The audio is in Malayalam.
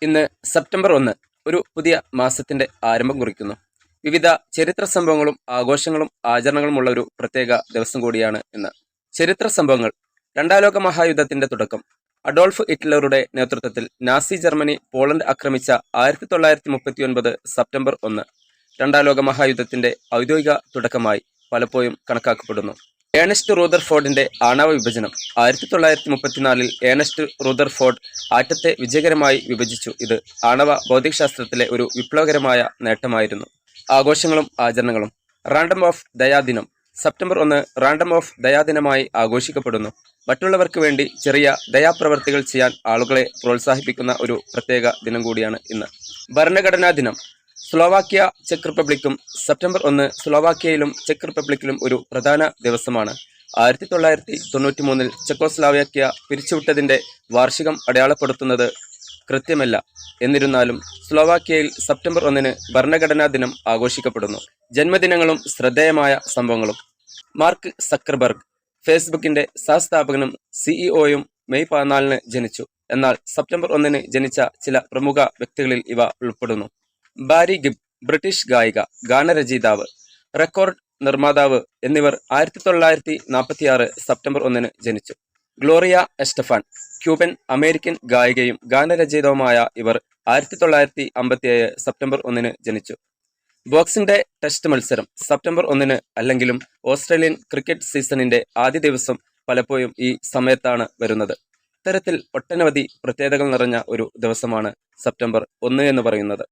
ഇന്ന് സെപ്റ്റംബർ 1 ഒരു പുതിയ മാസത്തിന്റെ ആരംഭം കുറിക്കുന്നു. വിവിധ ചരിത്ര സംഭവങ്ങളും ആഘോഷങ്ങളും ആചരണങ്ങളുമുള്ള ഒരു പ്രത്യേക ദിവസം കൂടിയാണ് ഇന്ന്. ചരിത്ര സംഭവങ്ങൾ: രണ്ടാം ലോക മഹായുദ്ധത്തിന്റെ തുടക്കം. അഡോൾഫ് ഹിറ്റ്ലറുടെ നേതൃത്വത്തിൽ നാസി ജർമ്മനി പോളണ്ട് ആക്രമിച്ച 1939 സെപ്റ്റംബർ 1 രണ്ടാം ലോക മഹായുദ്ധത്തിന്റെ ഔദ്യോഗിക തുടക്കമായി പലപ്പോഴും കണക്കാക്കപ്പെടുന്നു. ഏണസ്റ്റ് റൂദർഫോർഡിന്റെ ആണവ വിഭജനം. 1934 ഏണസ്റ്റ് റൂദർഫോർഡ് ആറ്റത്തെ വിജയകരമായി വിഭജിച്ചു. ഇത് ആണവ ഭൗതികശാസ്ത്രത്തിലെ ഒരു വിപ്ലവകരമായ നേട്ടമായിരുന്നു. ആഘോഷങ്ങളും ആചരണങ്ങളും. റാൻഡം ഓഫ് ദയാദിനം. സെപ്റ്റംബർ 1 റാൻഡം ഓഫ് ദയാദിനമായി ആഘോഷിക്കപ്പെടുന്നു. മറ്റുള്ളവർക്ക് വേണ്ടി ചെറിയ ദയാപ്രവർത്തികൾ ചെയ്യാൻ ആളുകളെ പ്രോത്സാഹിപ്പിക്കുന്ന ഒരു പ്രത്യേക ദിനം കൂടിയാണ് ഇന്ന്. ഭരണഘടനാ ദിനം. സ്ലോവാക്യ ചെക്ക് റിപ്പബ്ലിക്കും. സെപ്റ്റംബർ 1 സ്ലോവാക്യയിലും ചെക്ക് റിപ്പബ്ലിക്കിലും ഒരു പ്രധാന ദിവസമാണ്. 1993 ചെക്കോസ്ലോവാക്യ പിരിച്ചുവിട്ടതിന്റെ വാർഷികം അടയാളപ്പെടുത്തുന്നത് കൃത്യമല്ല. എന്നിരുന്നാലും സ്ലോവാക്യയിൽ സെപ്റ്റംബർ 1 ഭരണഘടനാ ദിനം ആഘോഷിക്കപ്പെടുന്നു. ജന്മദിനങ്ങളും ശ്രദ്ധേയമായ സംഭവങ്ങളും. മാർക്ക് സക്കർബർഗ് ഫേസ്ബുക്കിന്റെ സഹസ്ഥാപകനും സിഇഒയും മെയ് 14 ജനിച്ചു. എന്നാൽ സെപ്റ്റംബർ 1 ജനിച്ച ചില പ്രമുഖ വ്യക്തികളിൽ ഇവ ഉൾപ്പെടുന്നു. ബാരി ഗിബ് ബ്രിട്ടീഷ് ഗായിക, ഗാനരചയിതാവ്, റെക്കോർഡ് നിർമ്മാതാവ് എന്നിവർ 1946 സെപ്റ്റംബർ 1 ജനിച്ചു. ഗ്ലോറിയ എസ്റ്റഫാൻ ക്യൂബൻ അമേരിക്കൻ ഗായികയും ഗാനരചയിതാവുമായ ഇവർ 1957 സെപ്റ്റംബർ 1 ജനിച്ചു. ബോക്സിംഗ് ഡേ ടെസ്റ്റ് മത്സരം സെപ്റ്റംബർ 1 അല്ലെങ്കിലും ഓസ്ട്രേലിയൻ ക്രിക്കറ്റ് സീസണിന്റെ ആദ്യ ദിവസം പലപ്പോഴും ഈ സമയത്താണ് വരുന്നത്. ഇത്തരത്തിൽ ഒട്ടനവധി പ്രത്യേകതകൾ നിറഞ്ഞ ഒരു ദിവസമാണ് സെപ്റ്റംബർ 1 എന്ന് പറയുന്നത്.